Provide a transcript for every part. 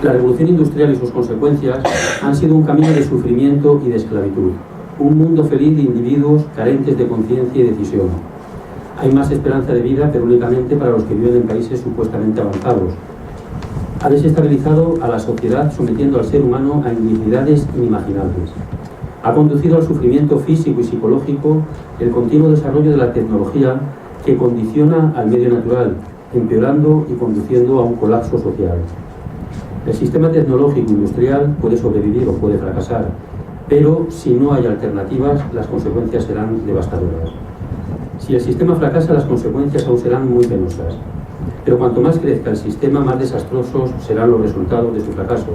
La revolución industrial y sus consecuencias han sido un camino de sufrimiento y de esclavitud, un mundo feliz de individuos carentes de conciencia y decisión. Hay más esperanza de vida, pero únicamente para los que viven en países supuestamente avanzados. Ha desestabilizado a la sociedad, sometiendo al ser humano a indignidades inimaginables. Ha conducido al sufrimiento físico y psicológico el continuo desarrollo de la tecnología que condiciona al medio natural, empeorando y conduciendo a un colapso social. El sistema tecnológico industrial puede sobrevivir o puede fracasar, pero si no hay alternativas, las consecuencias serán devastadoras. Si el sistema fracasa, las consecuencias aún serán muy penosas. Pero cuanto más crezca el sistema, más desastrosos serán los resultados de su fracaso.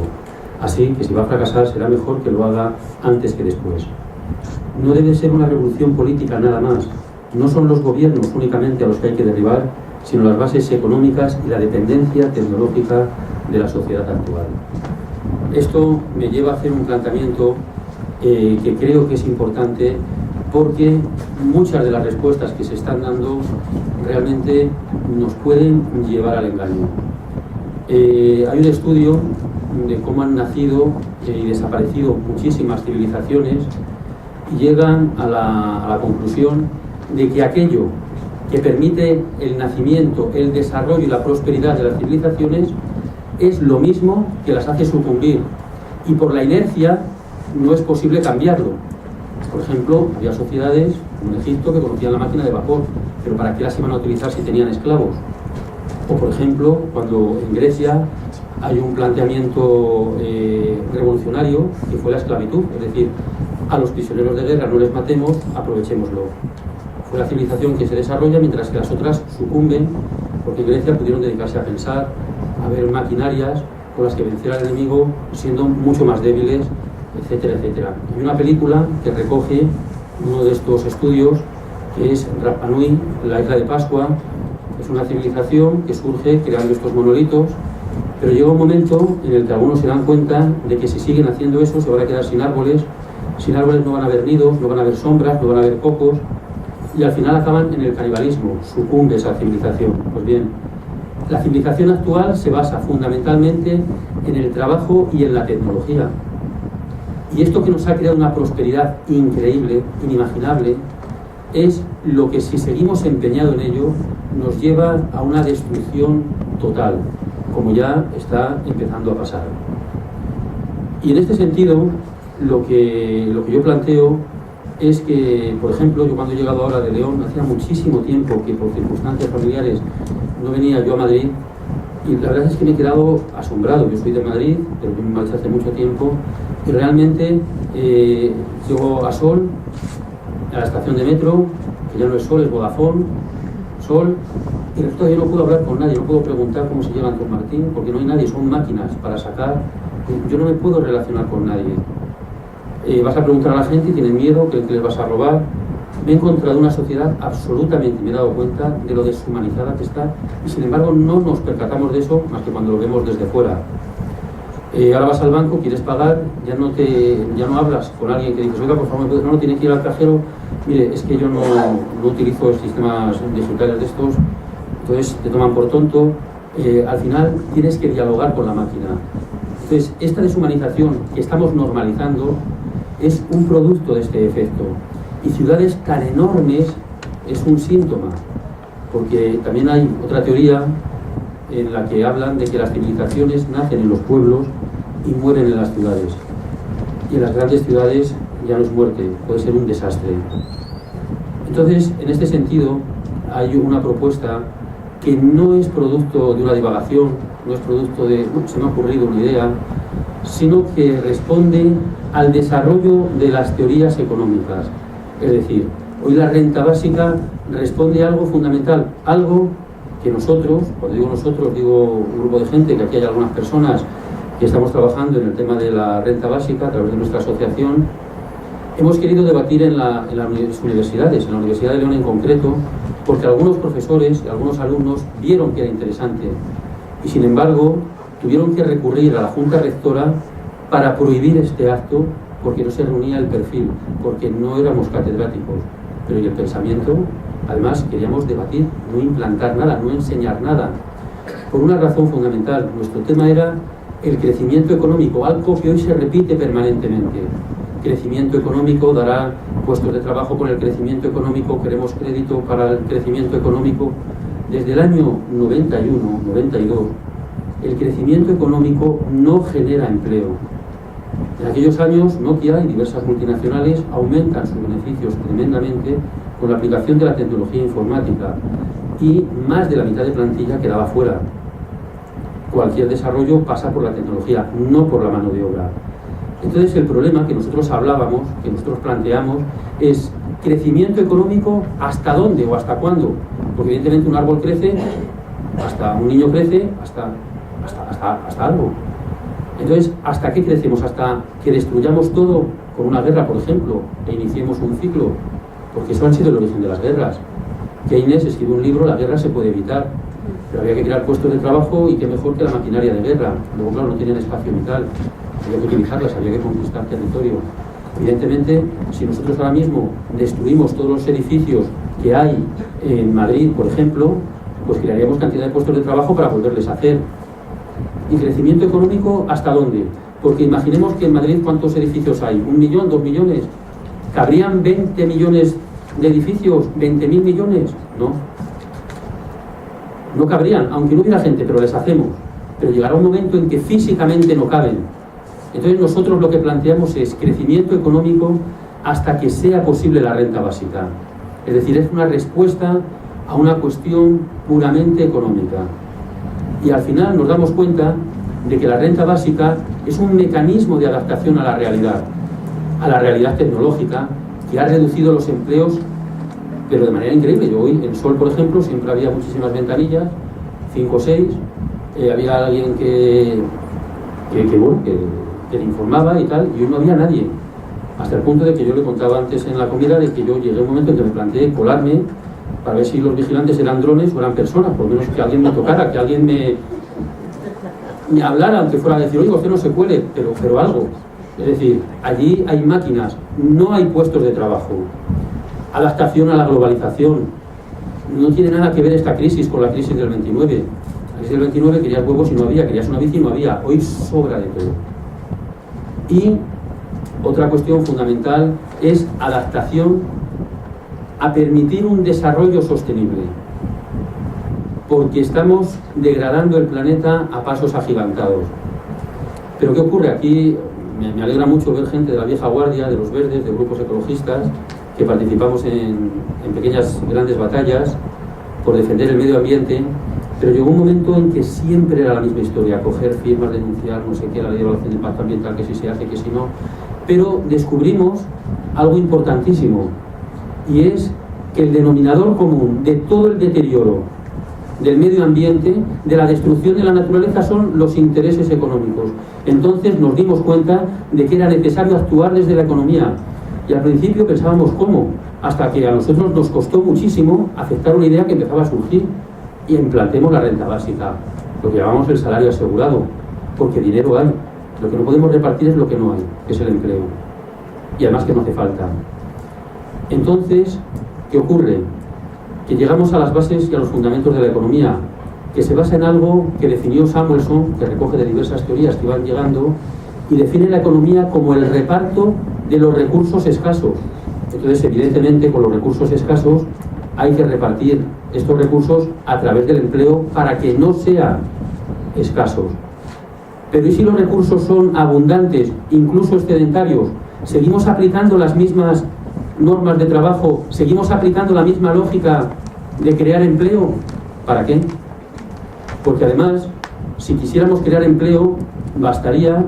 Así que si va a fracasar, será mejor que lo haga antes que después. No debe ser una revolución política nada más. No son los gobiernos únicamente a los que hay que derribar, sino las bases económicas y la dependencia tecnológica de la sociedad actual. Esto me lleva a hacer un planteamiento que creo que es importante, porque muchas de las respuestas que se están dando realmente nos pueden llevar al engaño. Hay un estudio de cómo han nacido y desaparecido muchísimas civilizaciones y llegan a la conclusión de que aquello que permite el nacimiento, el desarrollo y la prosperidad de las civilizaciones es lo mismo que las hace sucumbir, y por la inercia no es posible cambiarlo. Por ejemplo, había sociedades en Egipto que conocían la máquina de vapor, pero ¿para qué las iban a utilizar si tenían esclavos? O por ejemplo, cuando en Grecia hay un planteamiento revolucionario que fue la esclavitud, es decir, a los prisioneros de guerra no les matemos, aprovechémoslo. Fue la civilización que se desarrolla, mientras que las otras sucumben, porque en Grecia pudieron dedicarse a pensar, a ver maquinarias con las que vencer al enemigo siendo mucho más débiles, etcétera, etcétera. Hay una película que recoge uno de estos estudios, que es Rapa Nui, la isla de Pascua. Es una civilización que surge creando estos monolitos, pero llega un momento en el que algunos se dan cuenta de que si siguen haciendo eso se van a quedar sin árboles no van a haber nidos, no van a haber sombras, no van a haber cocos, y al final acaban en el canibalismo, sucumbe esa civilización. Pues bien, la civilización actual se basa fundamentalmente en el trabajo y en la tecnología. Y esto que nos ha creado una prosperidad increíble, inimaginable, es lo que, si seguimos empeñados en ello, nos lleva a una destrucción total, como ya está empezando a pasar. Y en este sentido, lo que yo planteo es que, por ejemplo, yo cuando he llegado ahora de León, hacía muchísimo tiempo que por circunstancias familiares no venía yo a Madrid, y la verdad es que me he quedado asombrado. Yo soy de Madrid, pero yo me marché hace mucho tiempo, y realmente llego a Sol, a la estación de metro, que ya no es Sol, es Vodafone, Sol, y resulta que yo no puedo hablar con nadie, no puedo preguntar cómo se llevan con Martín, porque no hay nadie, son máquinas para sacar. Yo no me puedo relacionar con nadie. Vas a preguntar a la gente y tienen miedo, creen que les vas a robar. Me he encontrado una sociedad absolutamente, me he dado cuenta de lo deshumanizada que está, y sin embargo no nos percatamos de eso más que cuando lo vemos desde fuera. Ahora vas al banco, quieres pagar, ya no hablas con alguien que dices, oiga, por favor, no tienes que ir al cajero, mire, es que yo no utilizo sistemas digitales de estos, entonces te toman por tonto. Al final tienes que dialogar con la máquina. Entonces, esta deshumanización que estamos normalizando es un producto de este efecto. Y ciudades tan enormes es un síntoma, porque también hay otra teoría en la que hablan de que las civilizaciones nacen en los pueblos y mueren en las ciudades. Y en las grandes ciudades ya no es muerte, puede ser un desastre. Entonces, en este sentido, hay una propuesta que no es producto de una divagación, no es producto de, se me ha ocurrido una idea, sino que responde al desarrollo de las teorías económicas. Es decir, hoy la renta básica responde a algo fundamental, algo que nosotros, cuando digo nosotros, digo un grupo de gente, que aquí hay algunas personas que estamos trabajando en el tema de la renta básica a través de nuestra asociación, hemos querido debatir en las universidades, en la Universidad de León en concreto, porque algunos profesores y algunos alumnos vieron que era interesante y, sin embargo, tuvieron que recurrir a la Junta Rectora para prohibir este acto, porque no se reunía el perfil, porque no éramos catedráticos. Pero y el pensamiento, además, queríamos debatir, no implantar nada, no enseñar nada, por una razón fundamental. Nuestro tema era el crecimiento económico, algo que hoy se repite permanentemente. Crecimiento económico dará puestos de trabajo con el crecimiento económico, queremos crédito para el crecimiento económico. Desde el año 91, 92, el crecimiento económico no genera empleo. En aquellos años, Nokia y diversas multinacionales aumentan sus beneficios tremendamente con la aplicación de la tecnología informática y más de la mitad de plantilla quedaba fuera. Cualquier desarrollo pasa por la tecnología, no por la mano de obra. Entonces el problema que nosotros hablábamos, que nosotros planteamos, es crecimiento económico ¿hasta dónde o hasta cuándo? Porque evidentemente un árbol crece, hasta un niño crece, hasta algo. Entonces, ¿hasta qué crecemos? ¿Hasta que destruyamos todo con una guerra, por ejemplo, e iniciemos un ciclo? Porque eso ha sido el origen de las guerras. Keynes escribió un libro, La guerra se puede evitar, pero había que crear puestos de trabajo y qué mejor que la maquinaria de guerra. Luego, claro, no tenían espacio vital, había que utilizarlas, había que conquistar territorio. Evidentemente, si nosotros ahora mismo destruimos todos los edificios que hay en Madrid, por ejemplo, pues crearíamos cantidad de puestos de trabajo para volverles a hacer. ¿Y crecimiento económico hasta dónde? Porque imaginemos que en Madrid, ¿cuántos edificios hay? ¿1 millón? ¿2 millones? ¿Cabrían 20 millones de edificios? ¿20.000 millones? No. No cabrían, aunque no hubiera gente, pero les hacemos. Pero llegará un momento en que físicamente no caben. Entonces nosotros lo que planteamos es crecimiento económico hasta que sea posible la renta básica. Es decir, es una respuesta a una cuestión puramente económica. Y al final nos damos cuenta de que la renta básica es un mecanismo de adaptación a la realidad tecnológica, que ha reducido los empleos, pero de manera increíble. Yo hoy en Sol, por ejemplo, siempre había muchísimas ventanillas, 5 o 6, había alguien que le informaba y tal, y hoy no había nadie. Hasta el punto de que yo le contaba antes en la comida de que yo llegué a un momento en que me planteé colarme para ver si los vigilantes eran drones o eran personas, por lo menos que alguien me tocara, que alguien me hablara, aunque fuera a decir, oye, usted no se cuele, pero algo. Es decir, allí hay máquinas, no hay puestos de trabajo. Adaptación a la globalización. No tiene nada que ver esta crisis con la crisis del 29. La crisis del 29 querías huevos y no había, querías una bici y no había. Hoy sobra de todo. Y otra cuestión fundamental es adaptación a permitir un desarrollo sostenible, porque estamos degradando el planeta a pasos agigantados. Pero ¿qué ocurre? Aquí me alegra mucho ver gente de la vieja guardia, de los verdes, de grupos ecologistas, que participamos en pequeñas, grandes batallas por defender el medio ambiente, pero llegó un momento en que siempre era la misma historia, coger firmas, denunciar, no sé qué, la ley de evaluación de impacto ambiental, que si se hace, que si no, pero descubrimos algo importantísimo, y es que el denominador común de todo el deterioro del medio ambiente, de la destrucción de la naturaleza, son los intereses económicos. Entonces nos dimos cuenta de que era necesario actuar desde la economía, y al principio pensábamos cómo, hasta que a nosotros nos costó muchísimo aceptar una idea que empezaba a surgir, y implantemos la renta básica, lo que llamamos el salario asegurado, porque dinero hay, lo que no podemos repartir es lo que no hay, que es el empleo, y además que no hace falta. Entonces, ¿qué ocurre? Que llegamos a las bases y a los fundamentos de la economía, que se basa en algo que definió Samuelson, que recoge de diversas teorías que van llegando, y define la economía como el reparto de los recursos escasos. Entonces, evidentemente, con los recursos escasos hay que repartir estos recursos a través del empleo para que no sean escasos. Pero ¿y si los recursos son abundantes, incluso excedentarios? ¿Seguimos aplicando las mismas normas de trabajo? ¿Seguimos aplicando la misma lógica de crear empleo? ¿Para qué? Porque además, si quisiéramos crear empleo, bastaría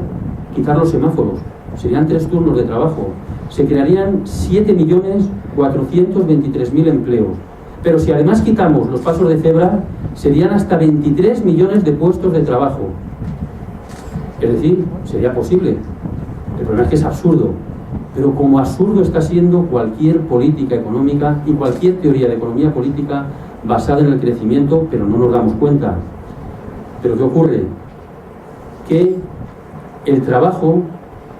quitar los semáforos. Serían 3 turnos de trabajo. Se crearían 7.423.000 empleos. Pero si además quitamos los pasos de cebra, serían hasta 23 millones de puestos de trabajo. Es decir, sería posible. El problema es que es absurdo. Pero como absurdo está siendo cualquier política económica y cualquier teoría de economía política basada en el crecimiento, pero no nos damos cuenta. ¿Pero qué ocurre? Que el trabajo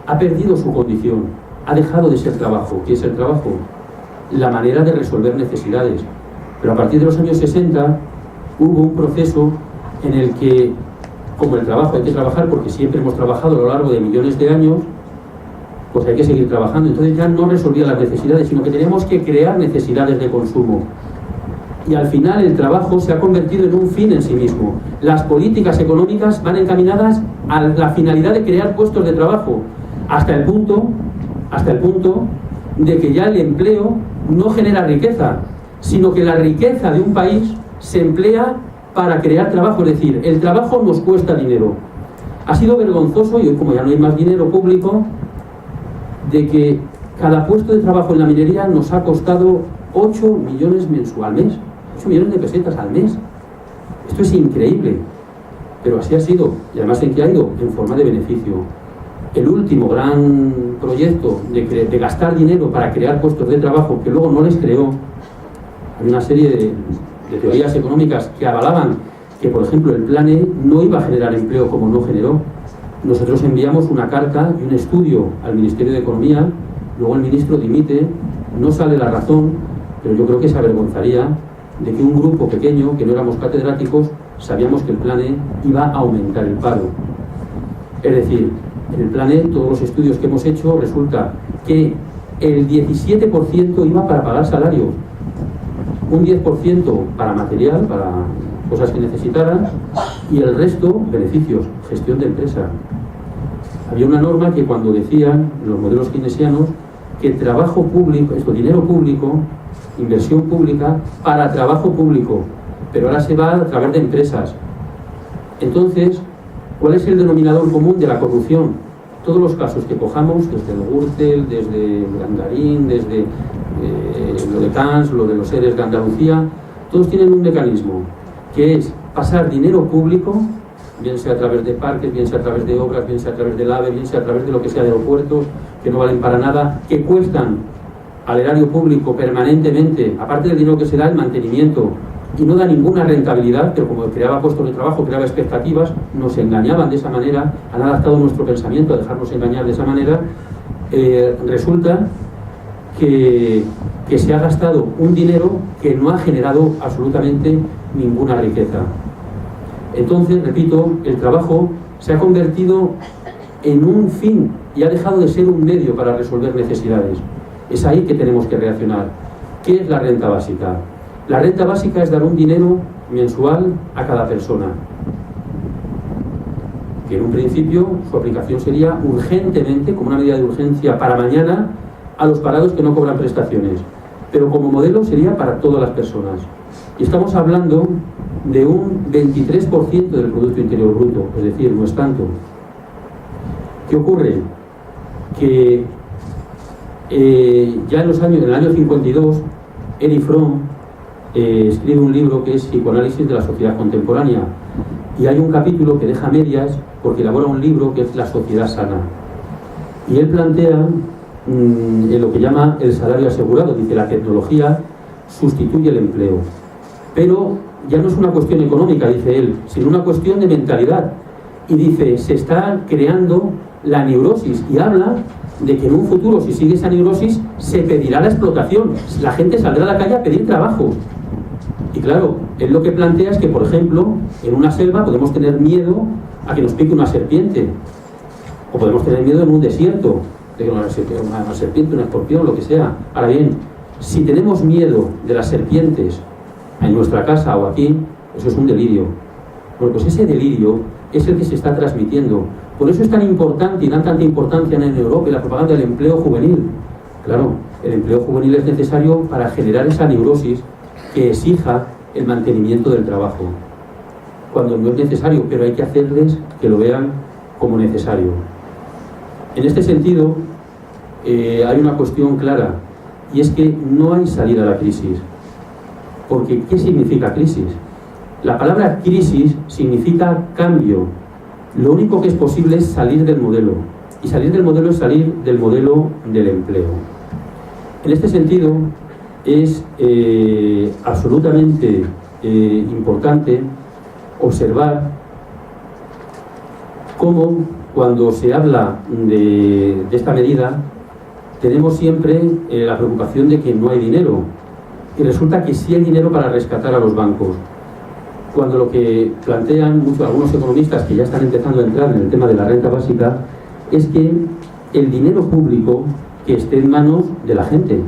ha perdido su condición, ha dejado de ser trabajo. ¿Qué es el trabajo? La manera de resolver necesidades. Pero a partir de los años 60 hubo un proceso en el que como el trabajo hay que trabajar porque siempre hemos trabajado a lo largo de millones de años, pues hay que seguir trabajando. Entonces ya no resolvía las necesidades, sino que teníamos que crear necesidades de consumo. Y al final el trabajo se ha convertido en un fin en sí mismo. Las políticas económicas van encaminadas a la finalidad de crear puestos de trabajo, hasta el punto de que ya el empleo no genera riqueza, sino que la riqueza de un país se emplea para crear trabajo. Es decir, el trabajo nos cuesta dinero. Ha sido vergonzoso, y hoy como ya no hay más dinero público, de que cada puesto de trabajo en la minería nos ha costado 8 millones al mes, 8 millones de pesetas al mes. Esto es increíble, pero así ha sido, y además en qué ha ido, en forma de beneficio. El último gran proyecto de gastar dinero para crear puestos de trabajo, que luego no les creó, hay una serie de teorías económicas que avalaban que, por ejemplo, el Plan E no iba a generar empleo como no generó. Nosotros enviamos una carta y un estudio al Ministerio de Economía, luego el ministro dimite, no sale la razón, pero yo creo que se avergonzaría de que un grupo pequeño, que no éramos catedráticos, sabíamos que el Plan E iba a aumentar el paro. Es decir, en el Plan E, todos los estudios que hemos hecho, resulta que el 17% iba para pagar salarios, un 10% para material, para cosas que necesitaran, y el resto, beneficios, gestión de empresa. Había una norma que cuando decían los modelos keynesianos que trabajo público, dinero público, inversión pública para trabajo público, pero ahora se va a través de empresas. Entonces, ¿cuál es el denominador común de la corrupción? Todos los casos que cojamos, desde el Gürtel, desde Gandarín, desde lo de Cans, lo de los seres de Andalucía, todos tienen un mecanismo, que es pasar dinero público, bien sea a través de parques, bien sea a través de obras, bien sea a través del AVE, bien sea a través de lo que sea de aeropuertos, que no valen para nada, que cuestan al erario público permanentemente, aparte del dinero que se da, el mantenimiento, y no da ninguna rentabilidad, pero como creaba puestos de trabajo, creaba expectativas, nos engañaban de esa manera, han adaptado nuestro pensamiento a dejarnos engañar de esa manera. Resulta que se ha gastado un dinero que no ha generado absolutamente ninguna riqueza. Entonces, repito, el trabajo se ha convertido en un fin y ha dejado de ser un medio para resolver necesidades. Es ahí que tenemos que reaccionar. ¿Qué es la renta básica? La renta básica es dar un dinero mensual a cada persona, que en un principio su aplicación sería urgentemente, como una medida de urgencia para mañana, a los parados que no cobran prestaciones, pero como modelo sería para todas las personas. Y estamos hablando de un 23% del Producto Interior Bruto, es decir, no es tanto. ¿Qué ocurre? Que ya en el año 52, Erich Fromm escribe un libro que es Psicoanálisis de la Sociedad Contemporánea, y hay un capítulo que deja medias porque elabora un libro que es La Sociedad Sana, y él plantea lo que llama el salario asegurado. Dice: la tecnología sustituye el empleo, pero ya no es una cuestión económica, dice él, sino una cuestión de mentalidad. Y dice, se está creando la neurosis, y habla de que en un futuro, si sigue esa neurosis, se pedirá la explotación, la gente saldrá a la calle a pedir trabajo. Y claro, él lo que plantea es que, por ejemplo, en una selva podemos tener miedo a que nos pique una serpiente, o podemos tener miedo en un desierto de que una serpiente, un escorpión, lo que sea. Ahora bien, si tenemos miedo de las serpientes en nuestra casa o aquí, eso es un delirio. Bueno, pues ese delirio es el que se está transmitiendo. Por eso es tan importante y dan tanta importancia en Europa y la propaganda del empleo juvenil. Claro, el empleo juvenil es necesario para generar esa neurosis que exija el mantenimiento del trabajo, cuando no es necesario, pero hay que hacerles que lo vean como necesario. En este sentido, hay una cuestión clara, y es que no hay salida a la crisis. Porque, ¿qué significa crisis? La palabra crisis significa cambio. Lo único que es posible es salir del modelo. Y salir del modelo es salir del modelo del empleo. En este sentido, es absolutamente importante observar cómo, cuando se habla de esta medida, tenemos siempre la preocupación de que no hay dinero. Y resulta que sí hay dinero para rescatar a los bancos. cuando lo que plantean algunos economistas que ya están empezando a entrar en el tema de la renta básica es que el dinero público que esté en manos de la gente.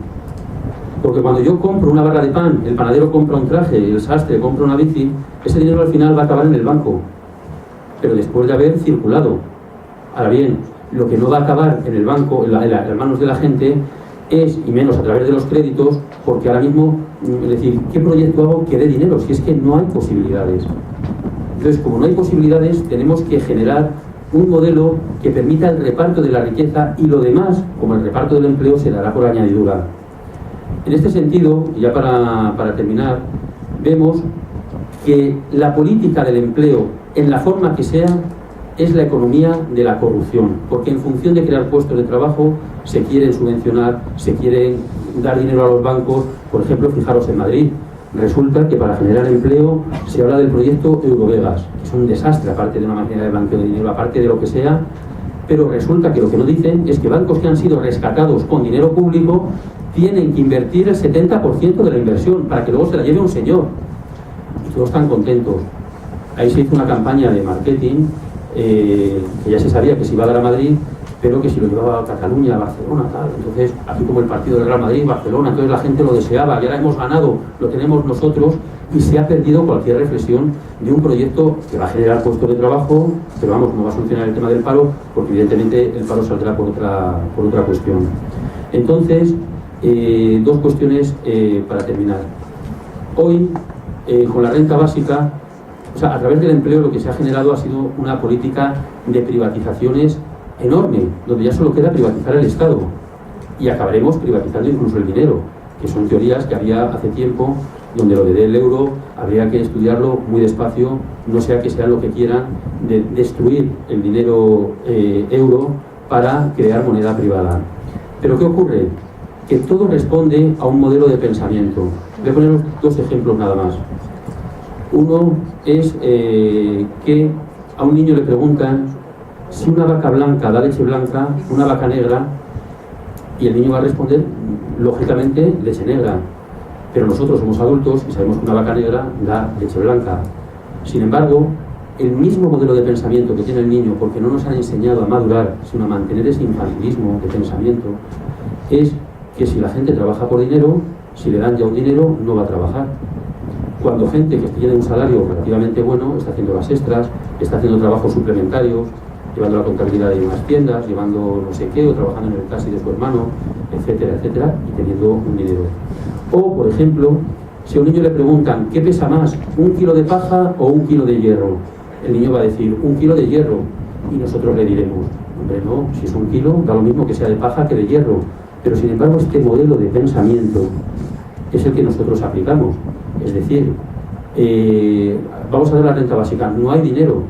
Porque cuando yo compro una barra de pan, el panadero compra un traje, el sastre compra una bici, ese dinero al final va a acabar en el banco, pero después de haber circulado. Ahora bien, lo que no va a acabar en el banco, en las manos de la gente, es, y menos a través de los créditos, porque ahora mismo, es decir, ¿qué proyecto hago que dé dinero? Si es que no hay posibilidades. Entonces, como no hay posibilidades, tenemos que generar un modelo que permita el reparto de la riqueza, y lo demás, como el reparto del empleo, se dará por añadidura. En este sentido, y ya para terminar, vemos que la política del empleo, en la forma que sea, es la economía de la corrupción, porque en función de crear puestos de trabajo se quieren subvencionar, se quieren dar dinero a los bancos. Por ejemplo, fijaros en Madrid, resulta que para generar empleo se habla del proyecto Eurovegas, que es un desastre, aparte de una máquina de blanqueo de dinero, aparte de lo que sea, pero resulta que lo que no dicen es que bancos que han sido rescatados con dinero público tienen que invertir el 70% de la inversión para que luego se la lleve un señor, y todos están contentos. Ahí se hizo una campaña de marketing que ya se sabía que se iba a dar a Madrid, pero que si lo llevaba a Cataluña, a Barcelona, tal. Entonces, aquí como el partido del Real Madrid, Barcelona, entonces la gente lo deseaba, y ahora hemos ganado, lo tenemos nosotros, y se ha perdido cualquier reflexión de un proyecto que va a generar puestos de trabajo, pero vamos, no va a solucionar el tema del paro, porque evidentemente el paro saldrá por otra cuestión. Entonces, dos cuestiones para terminar. Hoy, con la renta básica, o sea, a través del empleo lo que se ha generado ha sido una política de privatizaciones enorme, donde ya solo queda privatizar el Estado, y acabaremos privatizando incluso el dinero, que son teorías que había hace tiempo, donde lo del euro habría que estudiarlo muy despacio, no sea que sean lo que quieran de destruir el dinero euro para crear moneda privada. Pero ¿qué ocurre? Que todo responde a un modelo de pensamiento. Voy a poner dos ejemplos nada más. Uno es que a un niño le preguntan si una vaca blanca da leche blanca, una vaca negra, y el niño va a responder, lógicamente, leche negra. Pero nosotros somos adultos y sabemos que una vaca negra da leche blanca. Sin embargo, el mismo modelo de pensamiento que tiene el niño, porque no nos han enseñado a madurar, sino a mantener ese infantilismo de pensamiento, es que si la gente trabaja por dinero, si le dan ya un dinero, no va a trabajar. Cuando gente que tiene un salario relativamente bueno está haciendo las extras, está haciendo trabajos suplementarios, llevando la contabilidad de unas tiendas, llevando no sé qué, o trabajando en el taxi de su hermano, etcétera, etcétera, y teniendo un dinero. O, por ejemplo, si a un niño le preguntan ¿qué pesa más, un kilo de paja o un kilo de hierro? El niño va a decir 1 kilo de hierro, y nosotros le diremos, hombre, no, si es 1 kilo, da lo mismo que sea de paja que de hierro. Pero sin embargo, este modelo de pensamiento es el que nosotros aplicamos. Es decir, vamos a dar la renta básica, no hay dinero.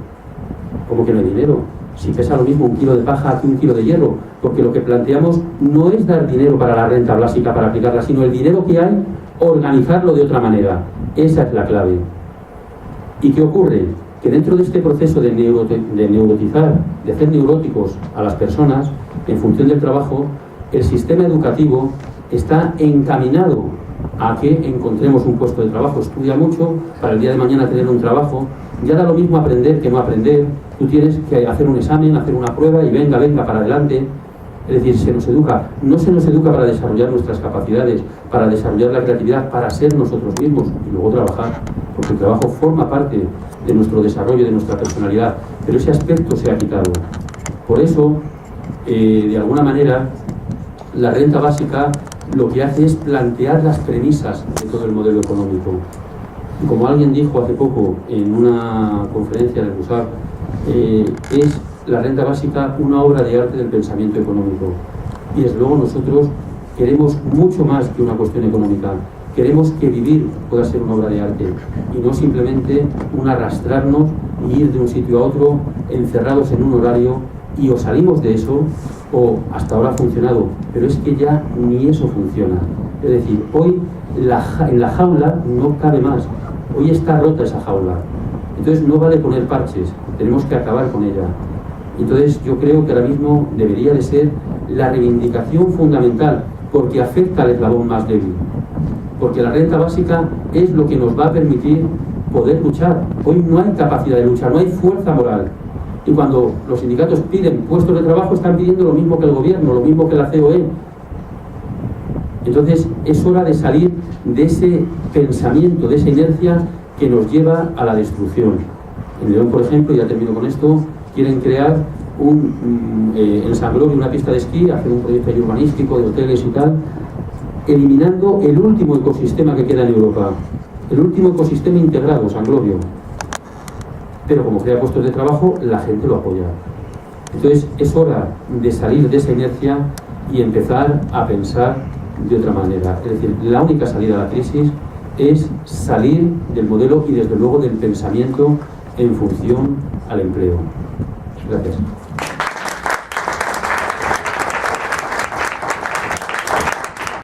¿Cómo que no hay dinero? Si pesa lo mismo 1 kilo de paja que 1 kilo de hierro, porque lo que planteamos no es dar dinero para la renta básica para aplicarla, sino el dinero que hay, organizarlo de otra manera. Esa es la clave. ¿Y qué ocurre? Que dentro de este proceso de neurotizar, de hacer neuróticos a las personas en función del trabajo, el sistema educativo está encaminado a que encontremos un puesto de trabajo. Estudia mucho para el día de mañana tener un trabajo. Ya da lo mismo aprender que no aprender. Tú tienes que hacer un examen, hacer una prueba y venga para adelante. Es decir, se nos educa. No se nos educa para desarrollar nuestras capacidades, para desarrollar la creatividad, para ser nosotros mismos y luego trabajar. Porque el trabajo forma parte de nuestro desarrollo, de nuestra personalidad. Pero ese aspecto se ha quitado. Por eso, de alguna manera, la renta básica lo que hace es plantear las premisas de todo el modelo económico. Y como alguien dijo hace poco en una conferencia del CUSAP, es la renta básica una obra de arte del pensamiento económico. Y desde luego nosotros queremos mucho más que una cuestión económica. Queremos que vivir pueda ser una obra de arte y no simplemente un arrastrarnos y ir de un sitio a otro encerrados en un horario, y o salimos de eso o hasta ahora ha funcionado, pero es que ya ni eso funciona. Es decir, hoy en la jaula no cabe más, hoy está rota esa jaula, entonces no vale poner parches, tenemos que acabar con ella. Entonces yo creo que ahora mismo debería de ser la reivindicación fundamental, porque afecta al eslabón más débil, porque la renta básica es lo que nos va a permitir poder luchar. Hoy no hay capacidad de luchar, no hay fuerza moral. Y cuando los sindicatos piden puestos de trabajo, están pidiendo lo mismo que el gobierno, lo mismo que la COE. Entonces es hora de salir de ese pensamiento, de esa inercia que nos lleva a la destrucción. En León, por ejemplo, ya termino con esto, quieren crear en San Glorio una pista de esquí, hacer un proyecto urbanístico de hoteles y tal, eliminando el último ecosistema que queda en Europa, el último ecosistema integrado, San Glorio. Pero como crea puestos de trabajo, la gente lo apoya. Entonces es hora de salir de esa inercia y empezar a pensar de otra manera. Es decir, la única salida a la crisis es salir del modelo y desde luego del pensamiento en función al empleo. Gracias.